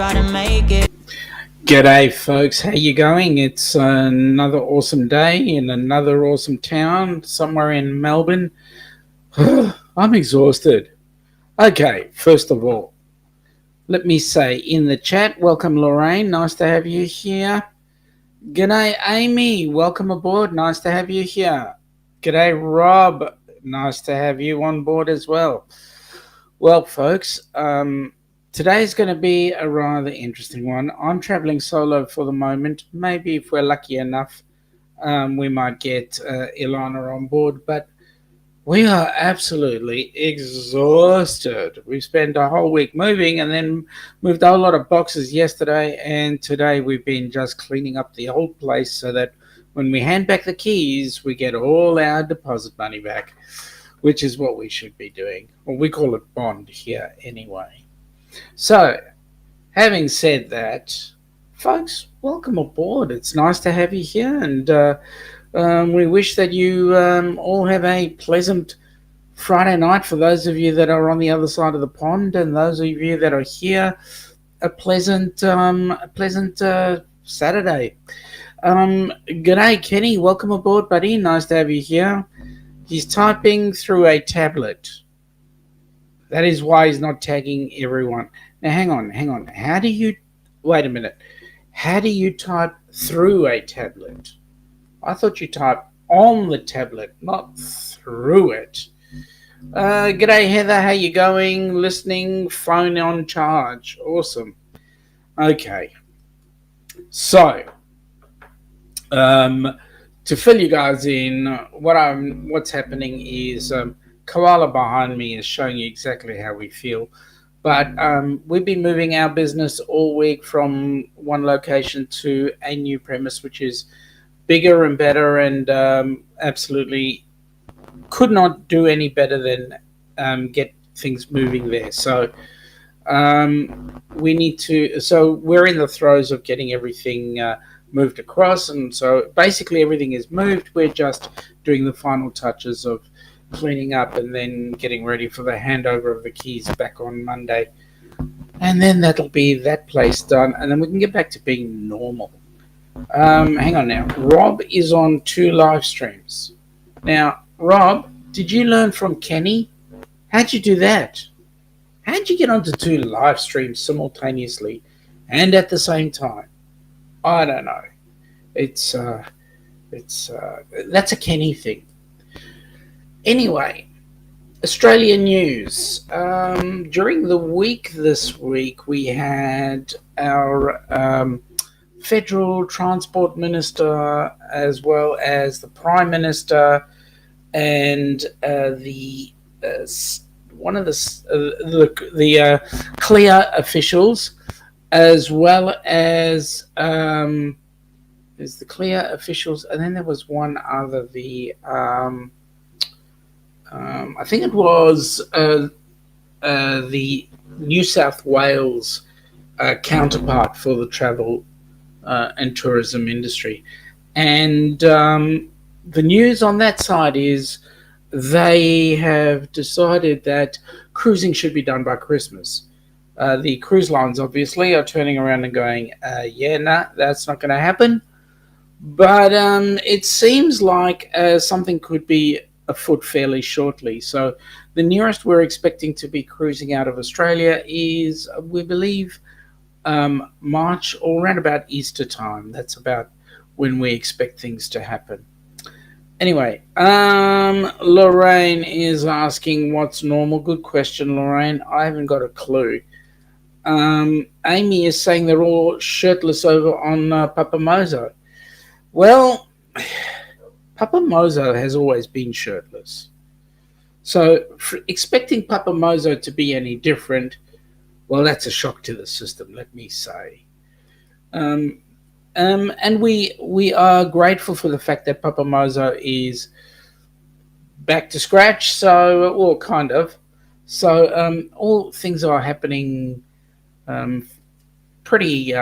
try to make it. G'day folks, how you going? It's another awesome day in another awesome town somewhere in Melbourne. I'm exhausted. Okay, first of all, let me say in the chat, welcome Lorraine, nice to have you here. G'day Amy, welcome aboard, nice to have you here. G'day Rob, nice to have you on board as well. Well folks, today's going to be a rather interesting one. I'm traveling solo for the moment. Maybe if we're lucky enough, we might get Ilana on board, but we are absolutely exhausted. We spent a whole week moving and then moved a whole lot of boxes yesterday, and today we've been just cleaning up the old place so that when we hand back the keys, we get all our deposit money back, which is what we should be doing. Well, we call it bond here anyway. So, having said that, folks, welcome aboard. It's nice to have you here, and we wish that you all have a pleasant Friday night for those of you that are on the other side of the pond, and those of you that are here, a pleasant Saturday. G'day, Kenny. Welcome aboard, buddy. Nice to have you here. He's typing through a tablet. That is why he's not tagging everyone. Now, hang on. Wait a minute. How do you type through a tablet? I thought you type on the tablet, not through it. G'day, Heather. How you going? Listening, phone on charge. Awesome. Okay. So, to fill you guys in, what's happening is Koala behind me is showing you exactly how we feel. But we've been moving our business all week from one location to a new premise, which is bigger and better, and absolutely could not do any better than get things moving there. So we're in the throes of getting everything moved across, and so basically everything is moved. We're just doing the final touches of cleaning up and then getting ready for the handover of the keys back on Monday, and then that'll be that place done, and then we can get back to being normal. Hang on now. Rob is on 2 live streams. Now, Rob, did you learn from Kenny? How'd you do that? How'd you get onto 2 live streams simultaneously and at the same time? I don't know. It's that's a Kenny thing. Anyway, Australian news. During the week this week, we had our Federal Transport Minister, as well as the Prime Minister, and one of the CLEAR officials, as well as there's the CLEAR officials, and then there was one other, I think it was the New South Wales counterpart for the travel and tourism industry. And the news on that side is they have decided that cruising should be done by Christmas. The cruise lines obviously are turning around and going, that's not going to happen. But it seems like something could be afoot fairly shortly. So the nearest we're expecting to be cruising out of Australia is, we believe, March, or around about Easter time. That's about when we expect things to happen. Anyway, Lorraine is asking what's normal. Good question, Lorraine. I haven't got a clue. Amy is saying they're all shirtless over on Papa Mozo. Well, Papa Mozo has always been shirtless. So expecting Papa Mozo to be any different, well, that's a shock to the system, let me say. And we are grateful for the fact that Papa Mozo is back to scratch, so, well, kind of. So all things are happening pretty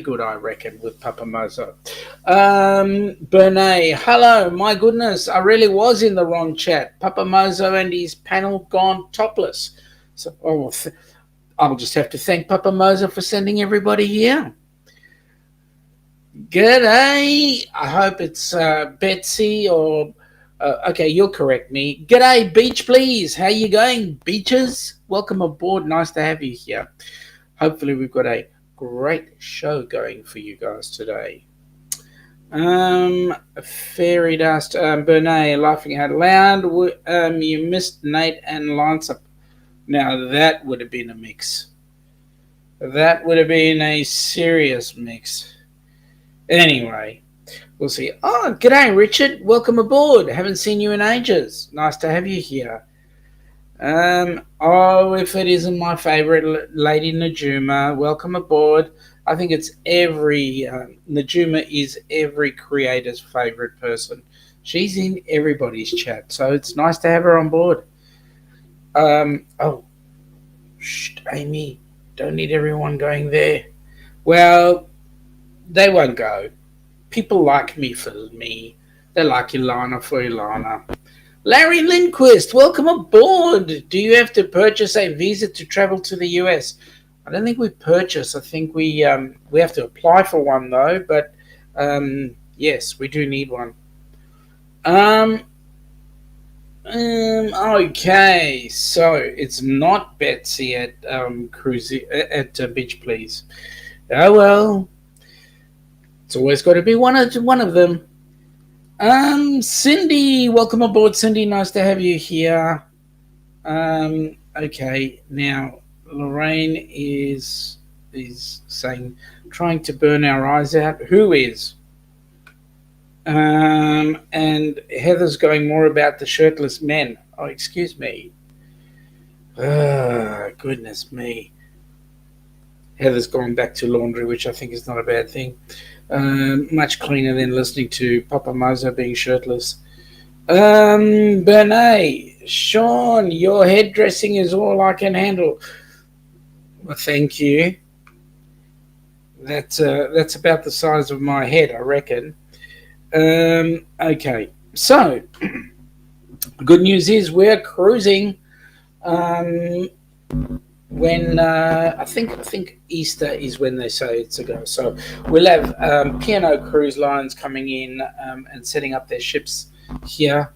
good, I reckon, with Papa Mozo. BONAIRE, hello, my goodness, I really was in the wrong chat. Papa Mozo and his panel gone topless. So, I'll just have to thank Papa Moser for sending everybody here. G'day. I hope it's Betsy or... okay, you'll correct me. G'day, Beach Please. How you going, beaches? Welcome aboard. Nice to have you here. Hopefully we've got a great show going for you guys today. Fairy Dust, BONAIRE, laughing out loud. You missed Nate and Lance up. Now that would have been a mix. That would have been a serious mix. Anyway, we'll see. Oh, g'day, Richard. Welcome aboard. Haven't seen you in ages. Nice to have you here. Oh, if it isn't my favourite, Lady Najuma, welcome aboard. I think it's Najuma is every creator's favourite person. She's in everybody's chat, so it's nice to have her on board. Oh, shh, Amy, don't need everyone going there. Well, they won't go. People like me for me. They like Ilana for Ilana. Larry Lindquist, welcome aboard. Do you have to purchase a visa to travel to the US? I don't think we purchase. I think we have to apply for one though. But yes, we do need one. Okay, so it's not Betsy at Beach Please. Oh well, it's always got to be one of them. Cindy, welcome aboard, Cindy. Nice to have you here. Okay, now Lorraine is saying trying to burn our eyes out. Who is? And Heather's going more about the shirtless men. Oh, excuse me. Goodness me. Heather's gone back to laundry, which I think is not a bad thing. Much cleaner than listening to Papa Moser being shirtless. BONAIRE, Sean, your headdressing is all I can handle. Well, thank you. That's about the size of my head, I reckon. Okay, so good news is we're cruising. When I think Easter is when they say it's a go. So we'll have P&O Cruise Lines coming in and setting up their ships here.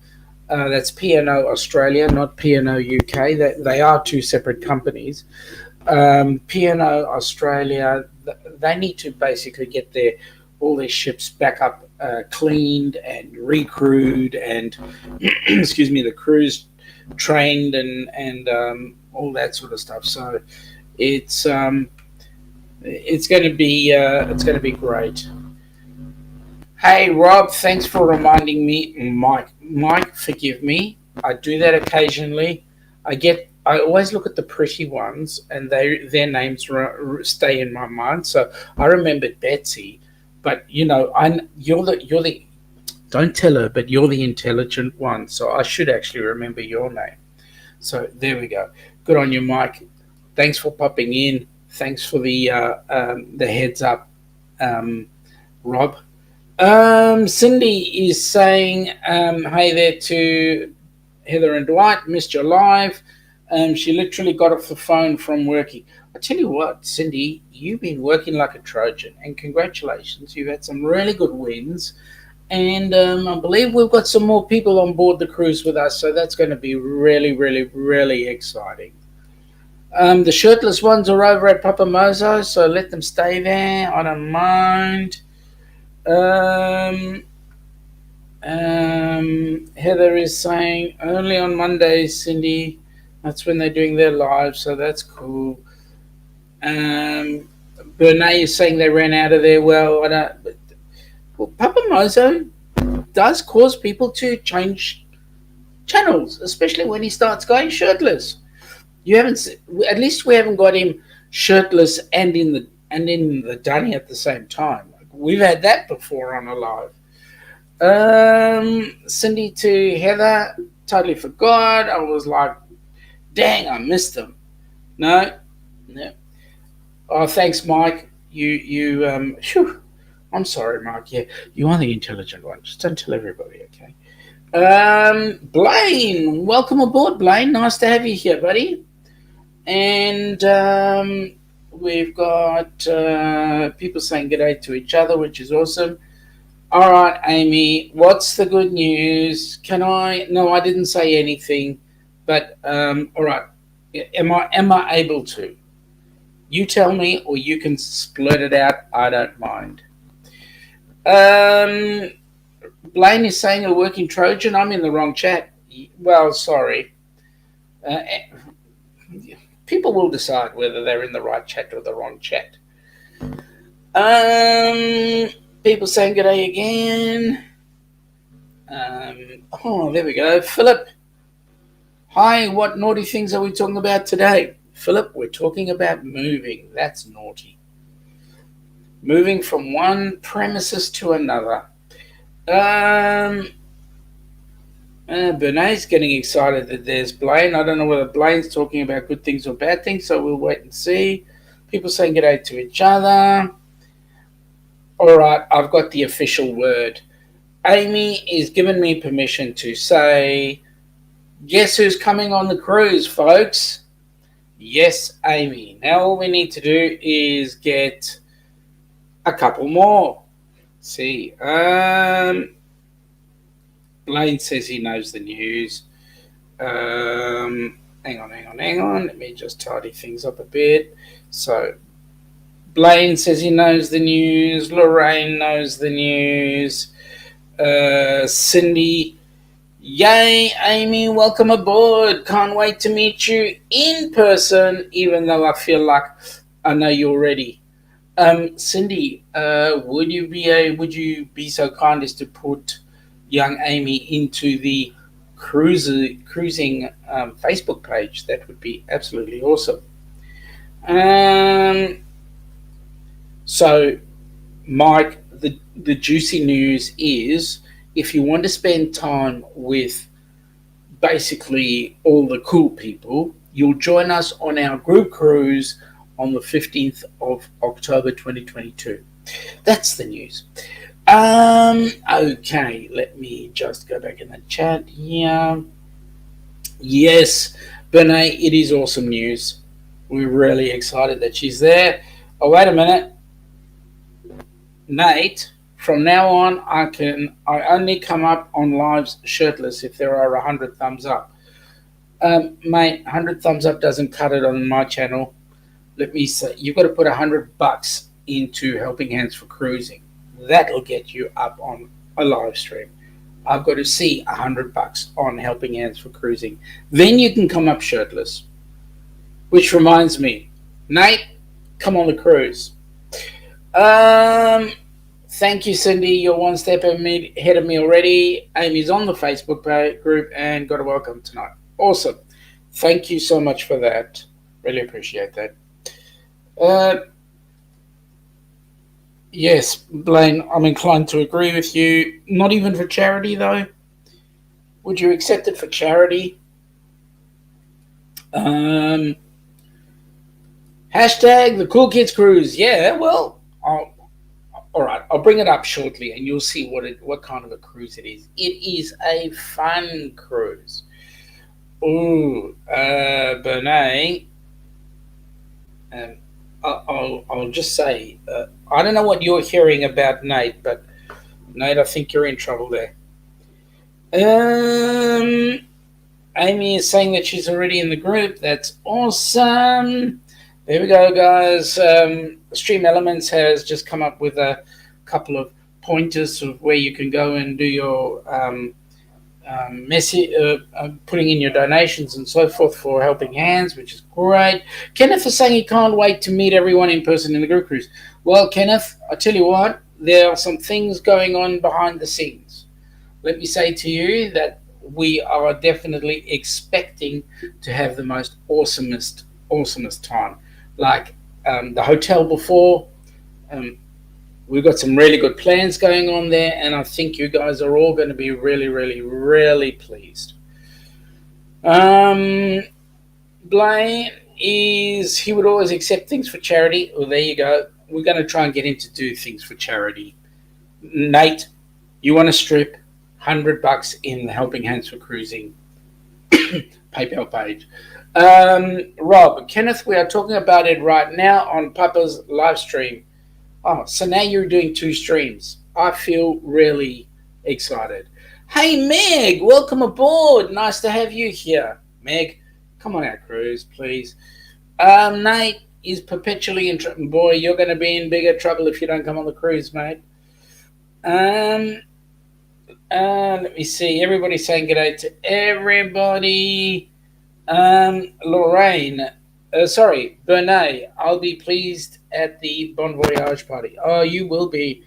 That's P&O Australia, not P&O UK. They are two separate companies. P&O Australia, they need to basically get all their ships back up, cleaned and recrewed, and excuse me, the crews trained and all that sort of stuff. So it's going to be great. Hey Rob, thanks for reminding me. Mike, forgive me. I do that occasionally. I always look at the pretty ones, and their names stay in my mind. So I remembered Betsy, but you're the. Don't tell her, but you're the intelligent one. So I should actually remember your name. So there we go. Good on you, Mike. Thanks for popping in. Thanks for the heads up, Rob. Cindy is saying, hey there to Heather and Dwight. Missed your live. She literally got off the phone from working. I tell you what, Cindy, you've been working like a Trojan, and congratulations. You've had some really good wins. And I believe we've got some more people on board the cruise with us, so that's going to be really, really, really exciting. The shirtless ones are over at Papa Moser, so let them stay there. I don't mind. Heather is saying only on Mondays, Cindy. That's when they're doing their live, so that's cool. BONAIRE is saying they ran out of there. Well, Papa Moser does cause people to change channels, especially when he starts going shirtless. At least we haven't got him shirtless and in the dunny at the same time. We've had that before on a live. Cindy to Heather, totally forgot. I was like, dang, I missed them. No. Oh, thanks, Mike. I'm sorry, Mark. Yeah, you are the intelligent one. Just don't tell everybody, okay? Blaine, welcome aboard, Blaine. Nice to have you here, buddy. And we've got people saying good day to each other, which is awesome. All right, Amy, what's the good news? Can I? No, I didn't say anything, but all right. Am I able to? You tell me, or you can split it out. I don't mind. Um, Blaine is saying a working Trojan. I'm in the wrong chat. Well, sorry. Uh, People will decide whether they're in the right chat or the wrong chat. People saying good day again. Oh, there we go. Philip. Hi, what naughty things are we talking about today? Philip, we're talking about moving. That's naughty. Moving from one premises to another. Bernays getting excited that there's Blaine. I don't know whether Blaine's talking about good things or bad things, so we'll wait and see. People saying good day to each other. All right, I've got the official word. Amy is giving me permission to say, guess who's coming on the cruise, folks? Yes, Amy. Now all we need to do is get a couple more. Let's see. Blaine says he knows the news. Hang on. Let me just tidy things up a bit. So, Blaine says he knows the news. Lorraine knows the news. Cindy, yay, Amy, welcome aboard. Can't wait to meet you in person, even though I feel like I know you already. Cindy, would you be so kind as to put young Amy into the cruising Facebook page? That would be absolutely awesome. So, Mike, the juicy news is, if you want to spend time with basically all the cool people, you'll join us on our group cruise on the 15th of October 2022. That's the news. Okay, let me just go back in the chat here. Yes, Benet, it is awesome news. We're really excited that she's there. Oh, wait a minute. Nate, from now on, I only come up on lives shirtless if there are 100 thumbs up. Mate, 100 thumbs up doesn't cut it on my channel. Let me say, you've got to put $100 into Helping Hands for Cruising. That'll get you up on a live stream. I've got to see $100 on Helping Hands for Cruising. Then you can come up shirtless. Which reminds me, Nate, come on the cruise. Thank you, Cindy. You're one step ahead of me already. Amy's on the Facebook group and got a welcome tonight. Awesome. Thank you so much for that. Really appreciate that. Yes, Blaine, I'm inclined to agree with you. Not even for charity, though. Would you accept it for charity? Hashtag the Cool Kids Cruise. Yeah, well, all right, I'll bring it up shortly, and you'll see what kind of a cruise it is. It is a fun cruise. Ooh, Bernays. I'll just say, I don't know what you're hearing about Nate, but Nate, I think you're in trouble there. Amy is saying that she's already in the group. That's awesome. There we go, guys. Stream Elements has just come up with a couple of pointers of where you can go and do your putting in your donations and so forth for Helping Hands, which is great. Kenneth is saying he can't wait to meet everyone in person in the group cruise. Well, Kenneth, I tell you what, there are some things going on behind the scenes. Let me say to you that we are definitely expecting to have the most awesomest time. Like the hotel before, we've got some really good plans going on there, and I think you guys are all going to be really, really, really pleased. Blaine he would always accept things for charity. Well, there you go. We're going to try and get him to do things for charity. Nate, you want to strip $100 in the Helping Hands for Cruising PayPal page. Rob, Kenneth, we are talking about it right now on Papa's live stream. Oh, so now you're doing two streams. I feel really excited. Hey, Meg, welcome aboard. Nice to have you here. Meg, come on our cruise, please. Nate is perpetually in trouble. Boy, you're going to be in bigger trouble if you don't come on the cruise, mate. Um, Let me see. Everybody's saying good day to everybody. Lorraine, sorry, Bernay, I'll be pleased at the Bon Voyage party. Oh, you will be,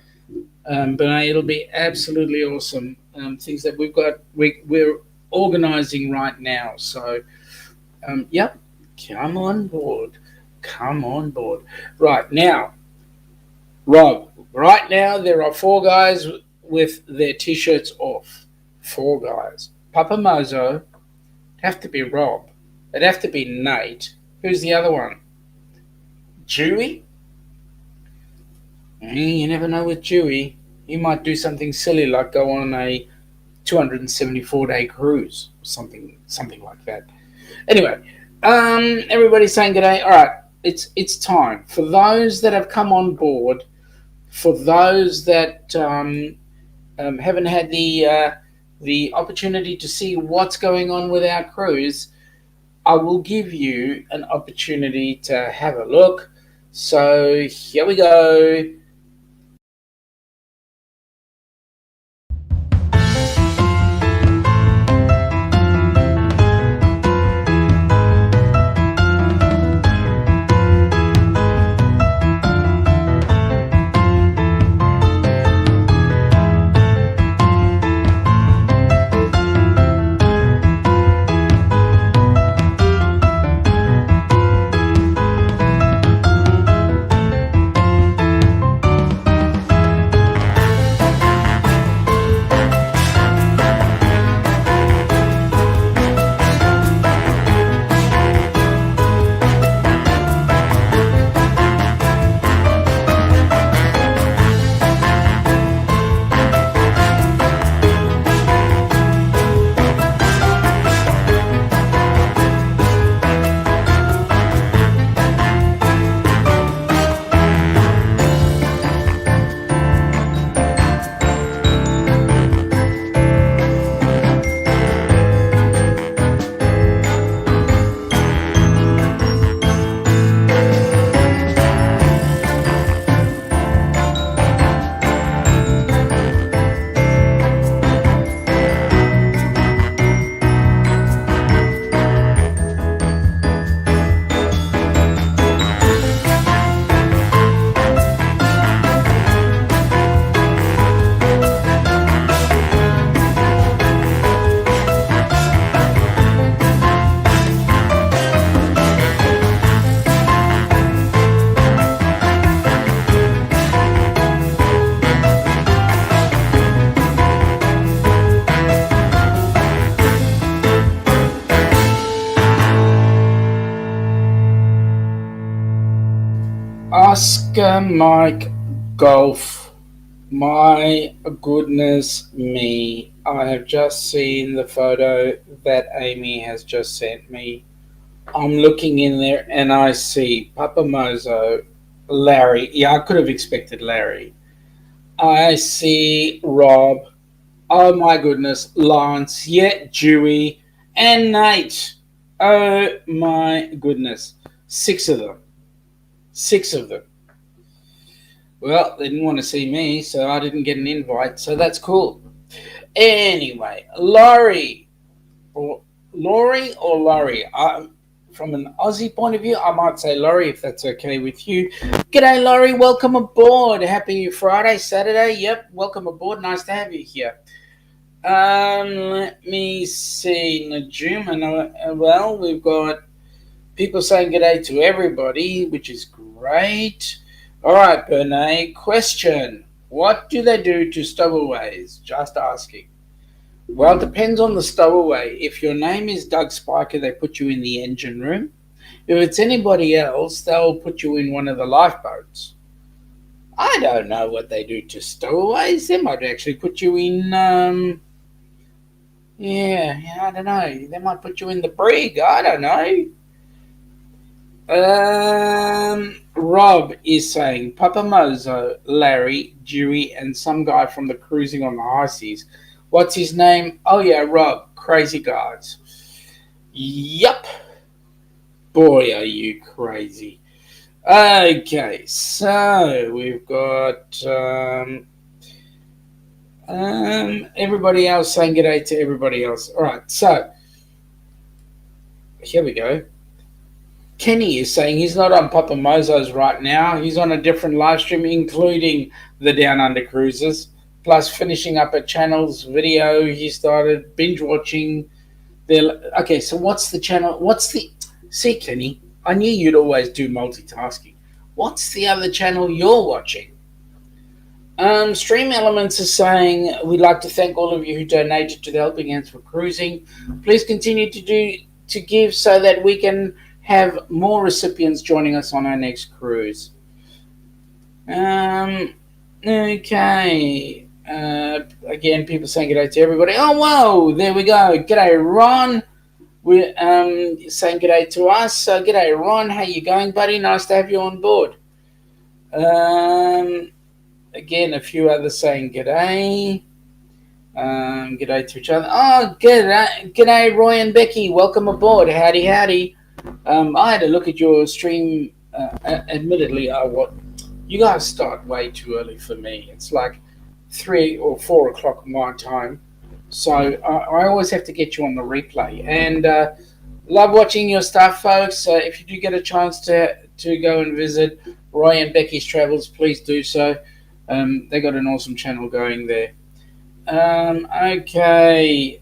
Bernay. It'll be absolutely awesome. Things that we're organising right now. So, yep, come on board. Come on board. Right now, Rob, right now there are four guys with their t-shirts off. Four guys. Papa Mozo, it'd have to be Rob. It'd have to be Nate. Who's the other one? Dewey? You never know with Dewey. He might do something silly like go on a 274-day cruise or something like that. Anyway, everybody's saying good day. All right, it's time for those that have come on board. For those that haven't had the opportunity to see what's going on with our cruise, I will give you an opportunity to have a look. So here we go. Oscar Mike Golf. My goodness me. I have just seen the photo that Amy has just sent me. I'm looking in there and I see Papa Mozo, Larry. Yeah, I could have expected Larry. I see Rob. Oh my goodness. Lance. Yeah, Dewey. And Nate. Oh my goodness. Six of them. Six of them. Well, they didn't want to see me, so I didn't get an invite, so that's cool. Anyway, Laurie, or Laurie, from an Aussie point of view, I might say Laurie if that's okay with you. G'day, Laurie, welcome aboard. Happy Friday, Saturday. Yep, welcome aboard. Nice to have you here. Let me see, Najuma. Well, we've got people saying g'day to everybody, which is great. All right, Bernay, question. What do they do to stowaways? Just asking. Well, it depends on the stowaway. If your name is Doug Spiker, they put you in the engine room. If it's anybody else, they'll put you in one of the lifeboats. I don't know what they do to stowaways. They might actually put you in Yeah, I don't know. They might put you in the brig. I don't know. Rob is saying Papa Mozo, Larry, Dewey, and some guy from the cruising on the high seas. What's his name? Oh yeah, Rob. Crazy guys. Yup. Boy, are you crazy. Okay, so we've got everybody else saying good day to everybody else. All right, so here we go. Kenny is saying he's not on Papa Mozo's right now. He's on a different live stream, including the Down Under Cruises, plus finishing up a channel's video he started binge watching. Okay, so what's the channel? What's the. See, Kenny, I knew you'd always do multitasking. What's the other channel you're watching? Stream Elements is saying we'd like to thank all of you who donated to the Helping Hands for Cruising. Please continue to give so that we can have more recipients joining us on our next cruise. Okay. Again, people saying good day to everybody. Oh, whoa, there we go. G'day, Ron. We're saying good day to us. So, g'day, Ron. How you going, buddy? Nice to have you on board. Again, a few others saying g'day. G'day to each other. Oh, g'day, Roy and Becky. Welcome aboard. Howdy, howdy. I had a look at your stream. Admittedly, you guys start way too early for me. It's like 3 or 4 o'clock my time. So I always have to get you on the replay. And love watching your stuff, folks. If you do get a chance to go and visit Roy and Becky's Travels, please do so. They got an awesome channel going there. Okay.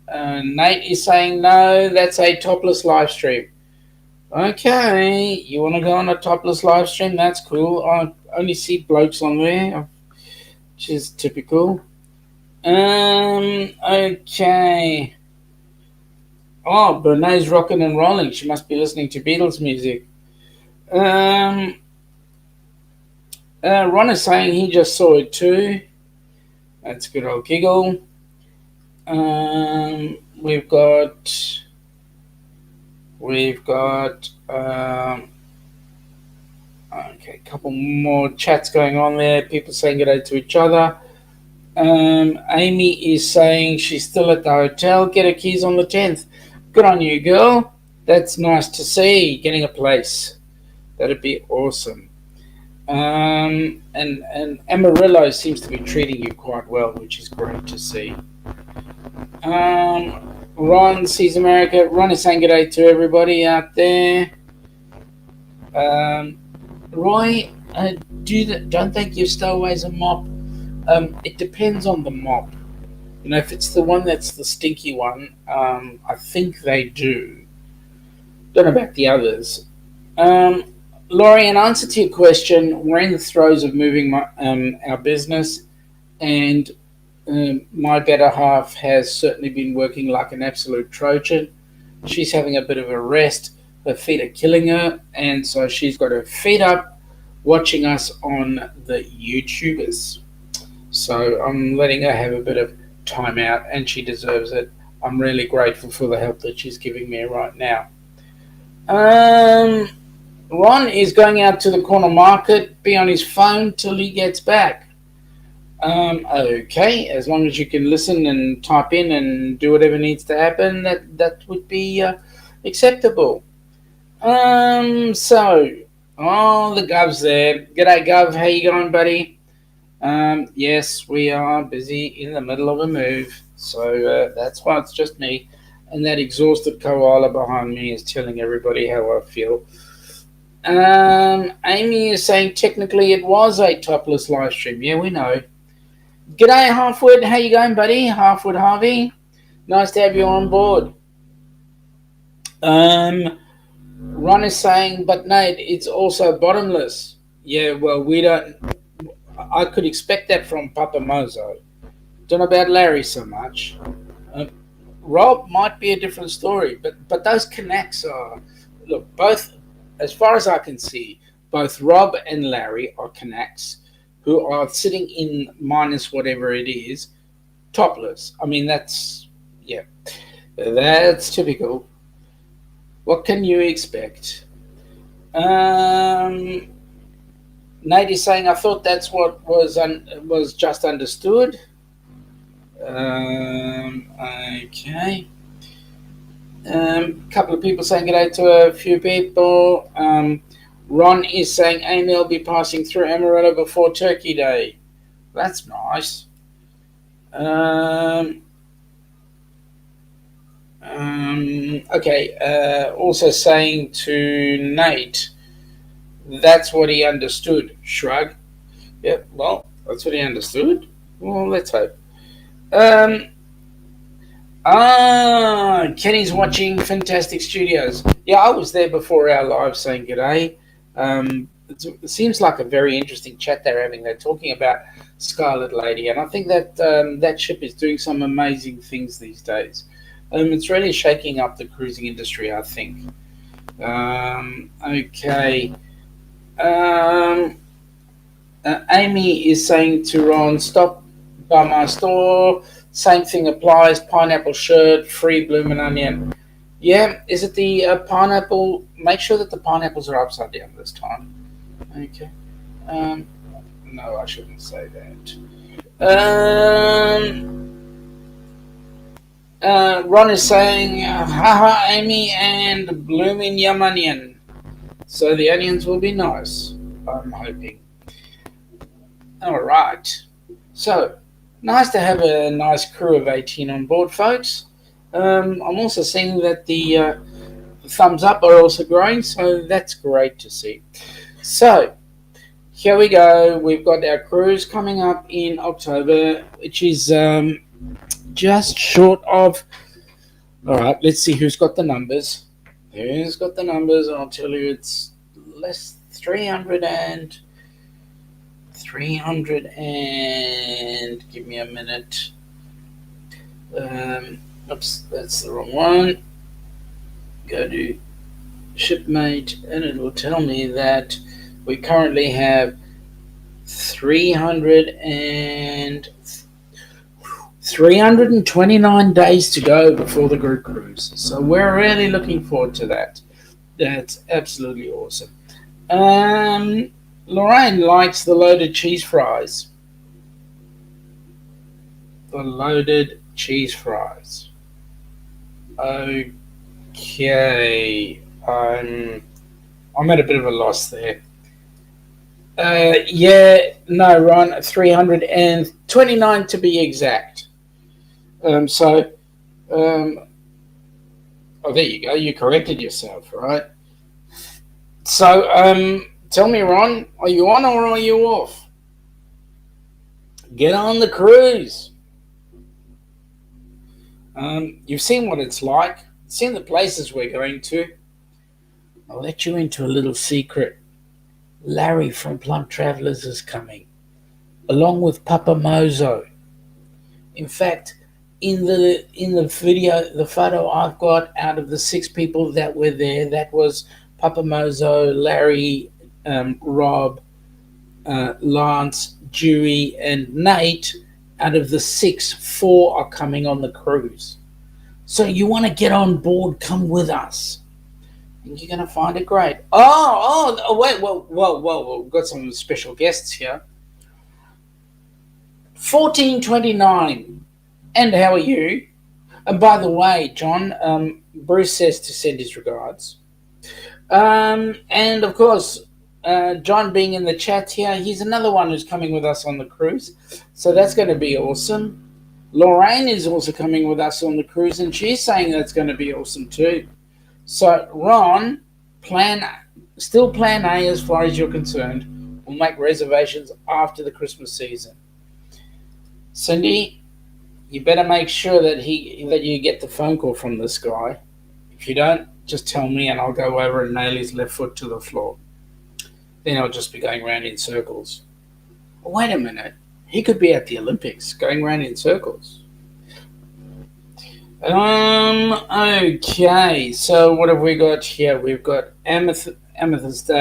Nate is saying no, that's a topless live stream. Okay, you want to go on a topless live stream? That's cool. I only see blokes on there, which is typical. Okay. Oh, Bernays rocking and rolling. She must be listening to Beatles music. Ron is saying he just saw it too. That's a good old giggle. We've got okay, a couple more chats going on there. People saying good day to each other. Amy is saying she's still at the hotel. Get her keys on the 10th. Good on you, girl. That's nice to see. Getting a place. That'd be awesome. And Amarillo seems to be treating you quite well, which is great to see. Ron sees America. Ron is saying good day to everybody out there. Roy, don't they give stowaways a mop? It depends on the mop. You know, if it's the one that's the stinky one, I think they do. Don't know about the others. Laurie, in answer to your question, we're in the throes of moving our business, and my better half has certainly been working like an absolute Trojan. She's having a bit of a rest. Her feet are killing her, and so she's got her feet up watching us on the D.U.C.s. So I'm letting her have a bit of time out, and she deserves it. I'm really grateful for the help that she's giving me right now. Ron is going out to the corner market, be on his phone till he gets back. Okay, as long as you can listen and type in and do whatever needs to happen, that would be acceptable. So, the Gov's there. G'day, Gov. How you going, buddy? Yes, we are busy in the middle of a move, so that's why it's just me. And that exhausted koala behind me is telling everybody how I feel. Amy is saying technically it was a topless live stream. Yeah, we know. G'day, Halfwood. How you going, buddy? Halfwood Harvey. Nice to have you on board. Ron is saying, but Nate, it's also bottomless. Yeah, well, we don't. I could expect that from Papa Mozo. Don't know about Larry so much. Rob might be a different story, but those connects are, look, both, as far as I can see, both Rob and Larry are connects who are sitting in minus whatever it is, topless. I mean, yeah, that's typical. What can you expect? Um, Nate is saying, I thought that's what was just understood. Okay. Couple of people saying good day to a few people. Ron is saying Amy will be passing through Amarillo before Turkey Day. That's nice. Okay. Also saying to Nate, that's what he understood. Shrug. Yeah, well, that's what he understood. Well, let's hope. Kenny's watching Fantastic Studios. Yeah, I was there before our live saying g'day. It seems like a very interesting chat they're having. They're talking about Scarlet Lady, and I think that that ship is doing some amazing things these days. It's really shaking up the cruising industry, I think. Okay. Amy is saying to Ron, stop by my store. Same thing applies. Pineapple shirt, free bloomin' onion. Yeah, is it the pineapple? Make sure that the pineapples are upside down this time. Okay. No, I shouldn't say that. Ron is saying, haha, Amy, and blooming yum onion. So the onions will be nice, I'm hoping. All right. So, nice to have a nice crew of 18 on board, folks. I'm also seeing that the thumbs up are also growing, so that's great to see. So, here we go. We've got our cruise coming up in October, which is just short of... All right, let's see who's got the numbers. Who's got the numbers? I'll tell you it's less 300 and... give me a minute. Oops, that's the wrong one. Go to shipmate and it will tell me that we currently have 329 days to go before the group cruise. So we're really looking forward to that. That's absolutely awesome. Lorraine likes the loaded cheese fries. The loaded cheese fries. Okay. I'm at a bit of a loss there. Yeah, no, Ron, 329 to be exact. Oh, there you go. You corrected yourself, right? So, tell me, Ron, are you on or are you off? Get on the cruise. You've seen what it's like. Seen the places we're going to. I'll let you into a little secret. Larry from Plum Travellers is coming, along with Papa Mozo. In fact, in the video, the photo I've got out of the 6 people that were there, that was Papa Mozo, Larry, Rob, Lance, Dewey, and Nate. Out of the 6, 4 are coming on the cruise. So you want to get on board, come with us. And you're going to find it great. Wait, whoa. We've got some special guests here. 1429. And how are you? And by the way, John, Bruce says to send his regards. And of course, John being in the chat here, he's another one who's coming with us on the cruise. So that's going to be awesome. Lorraine is also coming with us on the cruise, and she's saying that's going to be awesome too. So, Ron, still plan A as far as you're concerned. We'll make reservations after the Christmas season. Cindy, you better make sure that you get the phone call from this guy. If you don't, just tell me and I'll go over and nail his left foot to the floor. Then I'll just be going around in circles. Wait a minute. He could be at the Olympics going around in circles. Okay, so what have we got here? We've got Amethyst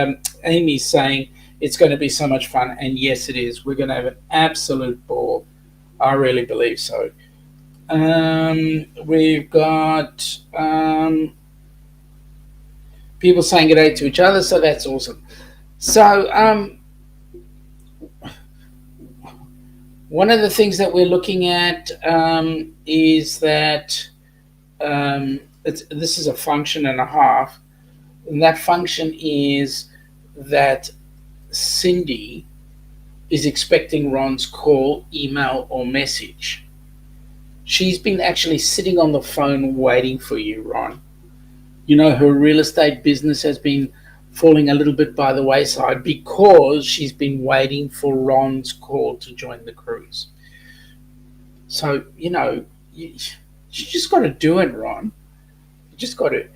Amy saying it's going to be so much fun, and yes, it is. We're going to have an absolute ball. I really believe so. We've got people saying good day to each other, so that's awesome. So, one of the things that we're looking at is that this is a function and a half, and that function is that Cindy is expecting Ron's call, email, or message. She's been actually sitting on the phone waiting for you, Ron. You know, her real estate business has been falling a little bit by the wayside because she's been waiting for Ron's call to join the cruise. So, you just got to do it, Ron. You just got to.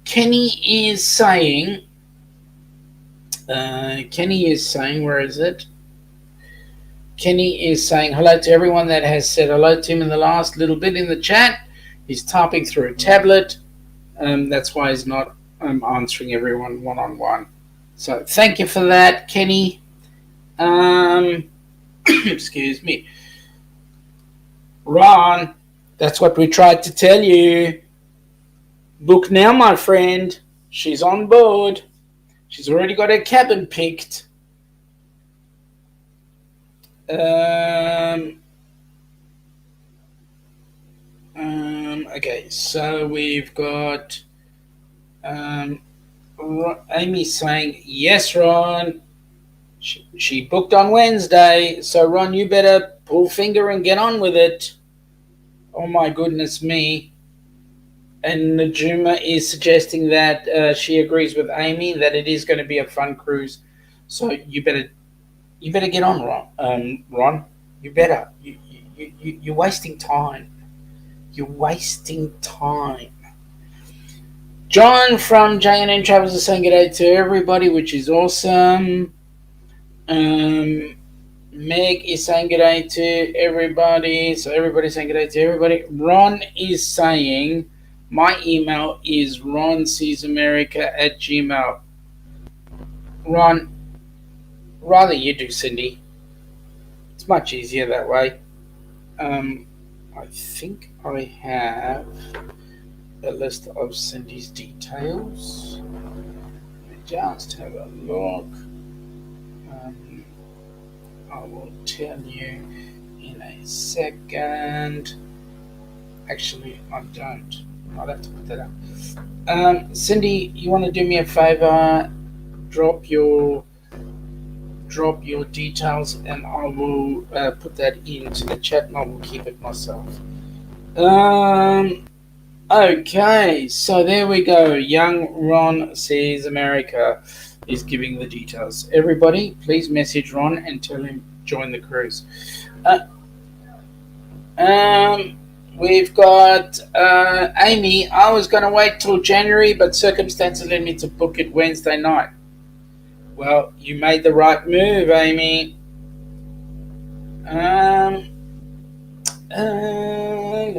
Kenny is saying, where is it? Kenny is saying hello to everyone that has said hello to him in the last little bit in the chat. He's typing through a tablet. That's why he's not answering everyone one-on-one. So thank you for that, Kenny. Excuse me. Ron, that's what we tried to tell you. Book now, my friend. She's on board. She's already got her cabin picked. Okay, so we've got Amy saying, yes, Ron. She booked on Wednesday, so Ron, you better pull finger and get on with it. Oh my goodness me. And Najuma is suggesting that she agrees with Amy that it is going to be a fun cruise. So you better get on, Ron. Ron, you better. You're wasting time. You're wasting time. John from JNN Travels is saying good day to everybody, which is awesome. Meg is saying good day to everybody. So everybody's saying good day to everybody. Ron is saying my email is ronseesamerica@gmail. Ron, rather you do, Cindy. It's much easier that way. I think I have a list of Cindy's details. Let me just have a look. I will tell you in a second. Actually, I don't. I'll have to put that up. Cindy, you want to do me a favor? Drop your details, and I will put that into the chat, and I will keep it myself. Okay, so there we go. Young Ron Sees America is giving the details. Everybody, please message Ron and tell him join the cruise. We've got Amy. I was going to wait till January, but circumstances led me to book it Wednesday night. Well, you made the right move, Amy. Let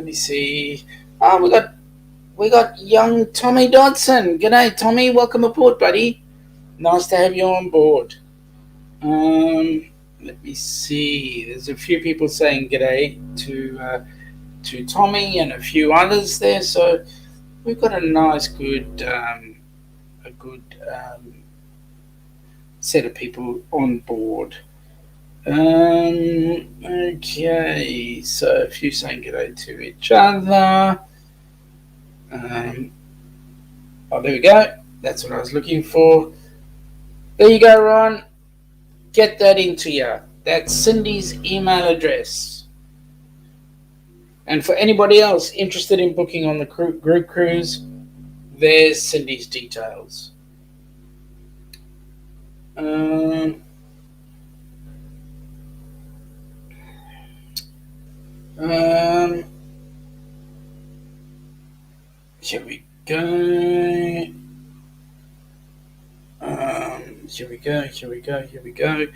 me see. Oh, we got young Tommy Dodson. G'day, Tommy. Welcome aboard, buddy. Nice to have you on board. Let me see. There's a few people saying g'day to Tommy and a few others there. So we've got a nice, good set of people on board. Okay, so a few saying g'day to each other. Oh, there we go. That's what I was looking for. There you go, Ron. Get that into you. That's Cindy's email address. And for anybody else interested in booking on the group cruise, there's Cindy's details. Here we go. Here we go.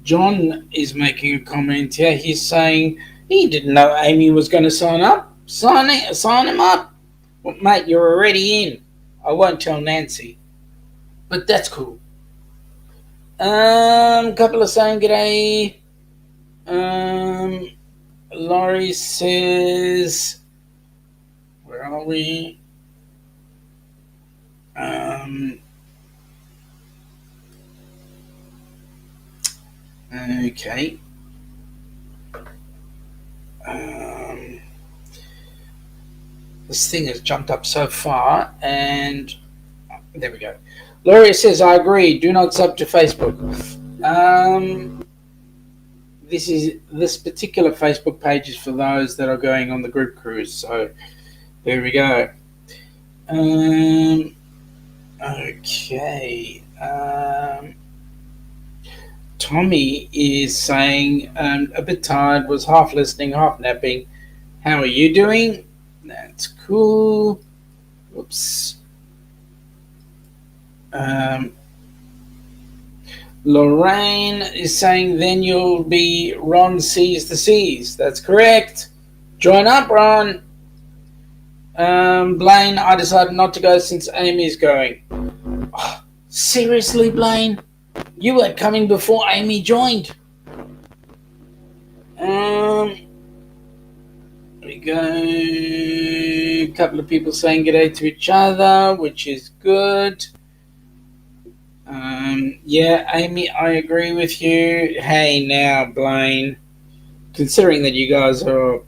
John is making a comment here. He's saying he didn't know Amy was going to sign up. Sign him up. Well, mate, you're already in. I won't tell Nancy. But that's cool. Couple of saying g'day. Laurie says Where are we? Okay. This thing has jumped up so far, and there we go. Gloria says, I agree, do not sub to Facebook. This particular Facebook page is for those that are going on the group cruise, so there we go. Okay. Tommy is saying, a bit tired, was half listening, half napping. How are you doing? That's cool. Whoops. Lorraine is saying, then you'll be Ron Sees the Seas. That's correct. Join up, Ron. Blaine, I decided not to go since Amy's going. Oh, seriously, Blaine? You were coming before Amy joined. We go. A couple of people saying g'day to each other, which is good. Yeah, Amy, I agree with you. Hey, now, Blaine, considering that you guys are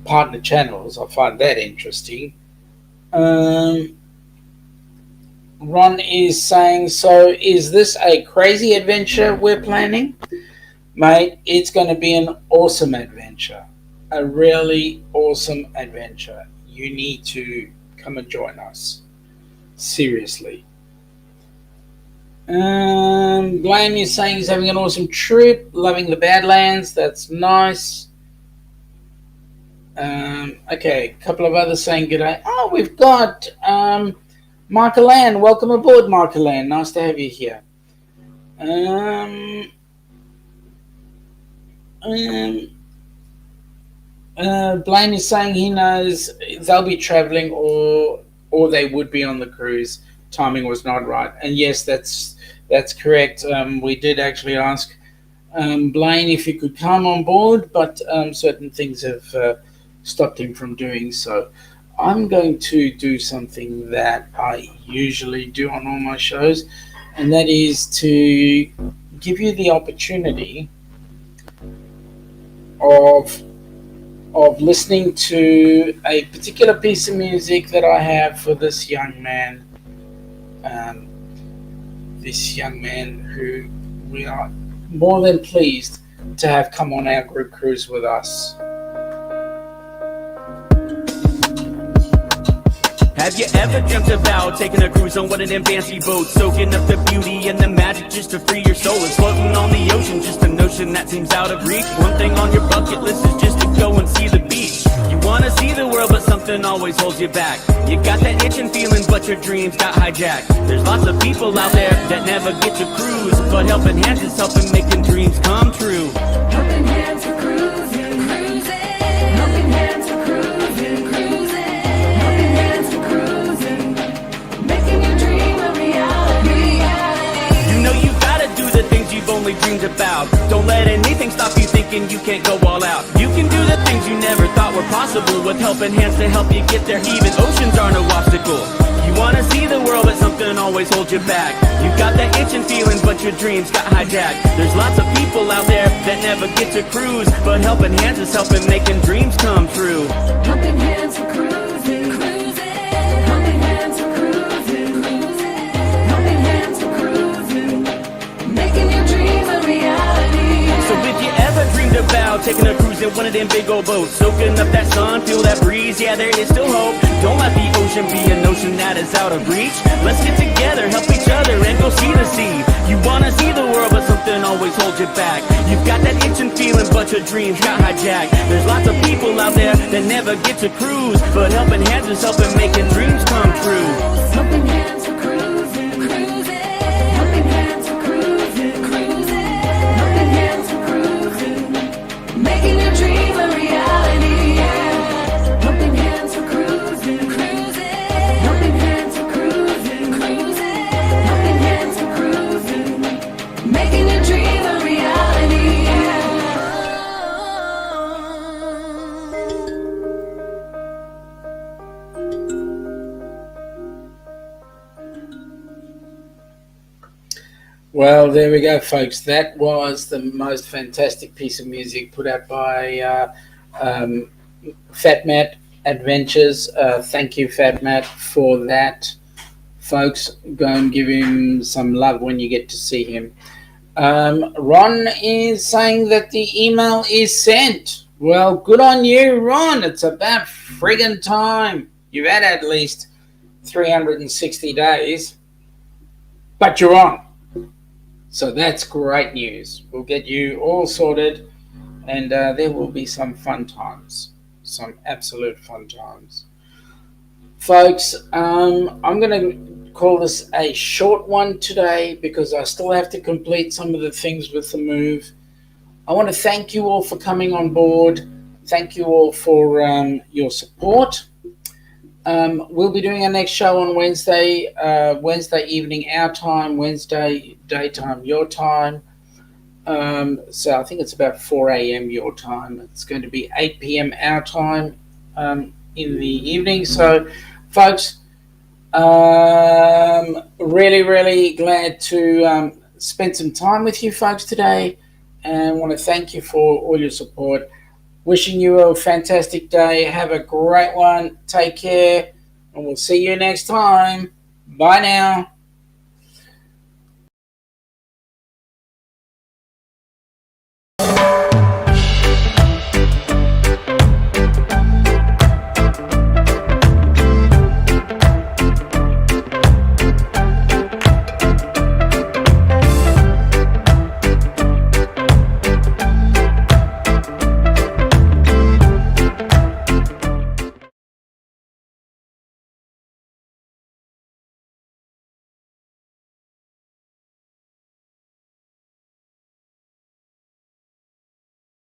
partner channels, I find that interesting. Ron is saying, so is this a crazy adventure we're planning? Mate, it's going to be an awesome adventure. A really awesome adventure. You need to come and join us. Seriously. Blaine is saying he's having an awesome trip, loving the Badlands. That's nice. Okay, a couple of others saying g'day. Oh, we've got Michael Ann. Welcome aboard, Michael Ann. Nice to have you here. Blaine is saying he knows they'll be traveling or they would be on the cruise. Timing was not right. And yes, that's correct. We did actually ask Blaine if he could come on board, but certain things have stopped him from doing so. I'm going to do something that I usually do on all my shows, and that is to give you the opportunity of listening to a particular piece of music that I have for this young man. This young man who we are more than pleased to have come on our group cruise with us. Have you ever dreamt about taking a cruise on one of them fancy boats, soaking up the beauty and the magic just to free your soul, and floating on the ocean, just a notion that seems out of reach? One thing on your bucket list is just to go and see the beach. You wanna see the world, but something always holds you back. You got that itching feeling, but your dreams got hijacked. There's lots of people out there that never get to cruise, but Helping Hands is helping making dreams come true. Helping Hands for cruising, cruising. Helping Hands for cruising, cruising. Helping Hands for cruising, making your dream a reality. You know you gotta do the things you've only dreamed about. Don't let anything stop you thinking you can't go all out. You can do the things you never thought were possible with Helping Hands to help you get there. Even oceans are no obstacle. You wanna see the world, but something always holds you back. You got that itching feeling, but your dreams got hijacked. There's lots of people out there that never get to cruise, but Helping Hands is helping making dreams come true. Helping Hands for cruising, cruising. Helping Hands for cruising, cruising. Helping Hands for cruising, making your dream a reality. So if you ever dreamed about taking a cruise in one of them big old boats, soaking up that sun, feel that breeze, yeah, there is still hope. Don't let the ocean be an ocean that is out of reach. Let's get together, help each other, and go see the sea. You wanna see the world, but something always holds you back. You've got that itching feeling, but your dreams got hijacked. There's lots of people out there that never get to cruise, but Helping Hands is helping making dreams come true. Helping Hands for cruising, cruising. Helping Hands for cruising, cruising. Helping Hands for cruising, making your dream a reality. Helping Hands for cruising, cruising. Helping Hands for cruising, cruising. Helping Hands for cruising, making your dream a reality. Well, there we go, folks. That was the most fantastic piece of music put out by um, FatMat Adventures. Thank you, FatMat, for that. Folks, go and give him some love when you get to see him. Ron is saying that the email is sent. Well, good on you, Ron. It's about friggin' time. You've had at least 360 days, but you're on. So that's great news. We'll get you all sorted, and there will be some fun times. Some absolute fun times. Folks, I'm going to call this a short one today because I still have to complete some of the things with the move. I want to thank you all for coming on board. Thank you all for your support. We'll be doing our next show on Wednesday, Wednesday evening our time, Wednesday daytime your time. So I think it's about 4 a.m. your time. It's going to be 8 p.m. our time in the evening. So, folks, really, really glad to spend some time with you folks today, and want to thank you for all your support. Wishing you a fantastic day. Have a great one. Take care, and we'll see you next time. Bye now.